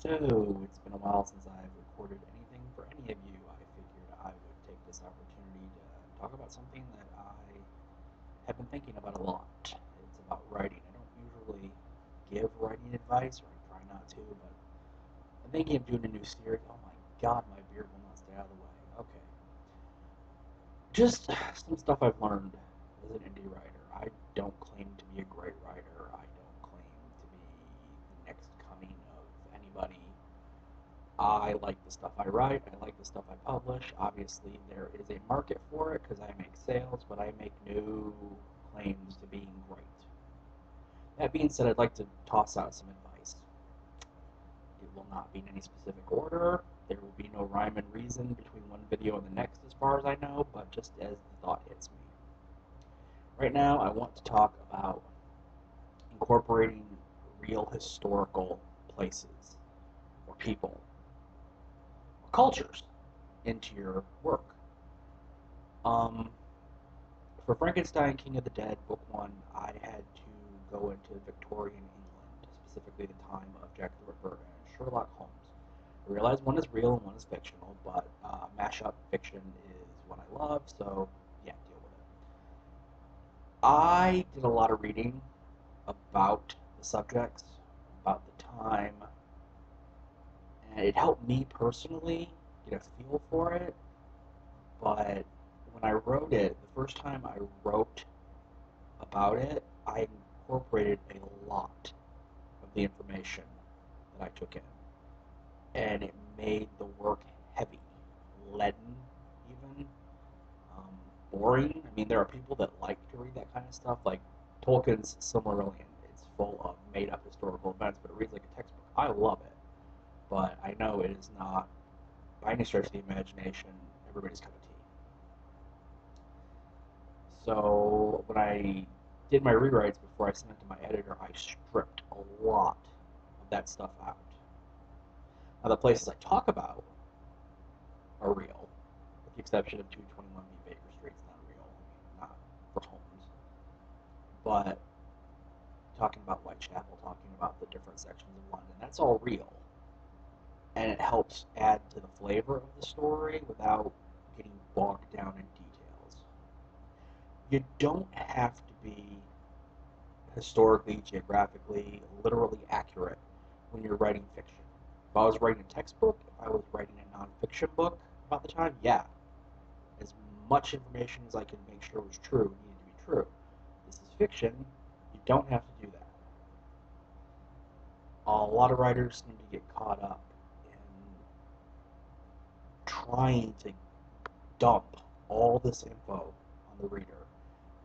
So, it's been a while since I've recorded anything for any of you. I figured I would take this opportunity to talk about something that I have been thinking about a lot. It's about writing. I don't usually give writing advice, or I try not to, but I'm thinking of doing a new series. Oh my god, my beard will not stay out of the way. Okay. Just some stuff I've learned as an indie writer. I don't claim to be a great writer. I don't claim to be the next coming of anybody. I like the stuff I write. I like the stuff I publish. Obviously, there is a market for it because I make sales, but I make no claims to being great. That being said, I'd like to toss out some advice. It will not be in any specific order. There will be no rhyme and reason between one video and the next, as far as I know, but just as the thought hits me. Right now, I want to talk about incorporating real historical places or people or cultures into your work. Um, for Frankenstein, King of the Dead, Book 1, I had to go into Victorian England, specifically the time of Jack the Ripper and Sherlock Holmes. I realize one is real and one is fictional, but mashup fiction is what I love, so yeah, deal with it. I did a lot of reading about the subjects, about the time, and it helped me personally get a feel for it, but when I wrote it, the first time I wrote about it, I incorporated a lot of the information that I took in, and it made the work heavy, leaden, even boring. I mean, there are people that like to read that kind of stuff, like Tolkien's Silmarillion. It's full of made-up historical events, but it reads like a textbook. I love it, but I know it is not, by any stretch of the imagination, everybody's cup of tea. So when I did my rewrites before I sent it to my editor, I stripped a lot of that stuff out. Now the places I talk about are real, with the exception of 221B Baker Street. It's not real, not for homes. But talking about Whitechapel, talking about the different sections of London, that's all real. And it helps add to the flavor of the story without getting bogged down in details. You don't have to be historically, geographically, literally accurate when you're writing fiction. If I was writing a textbook, if I was writing a nonfiction book about the time, yeah. As much information as I could make sure was true needed to be true. This is fiction. You don't have to do that. A lot of writers seem to get caught up in trying to dump all this info on the reader,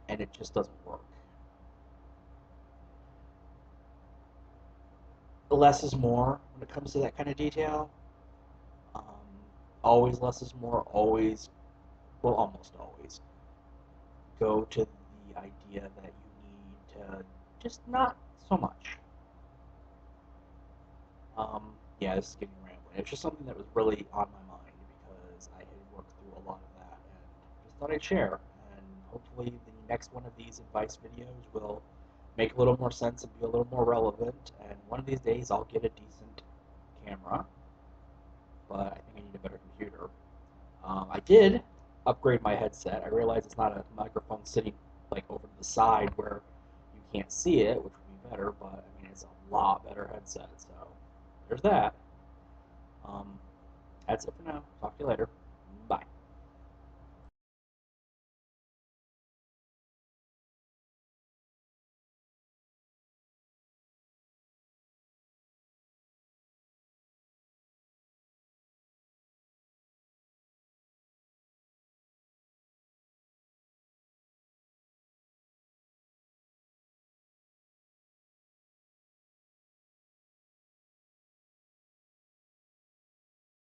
and it just doesn't work. Less is more when it comes to that kind of detail. Um, Always less is more. Always, well, almost always, go to the idea that you need to just not so much. Yeah, this is getting rambling. It's just something that was really on my mind because I had worked through a lot of that and just thought I'd share. And hopefully the next one of these advice videos will make a little more sense and be a little more relevant. And one of these days I'll get a decent camera, but I think I need a better computer. I did upgrade my headset. I realize it's not a microphone sitting like over to the side where you can't see it, which would be better, but I mean it's a lot better headset. So there's that. Um, that's it for now. Talk to you later.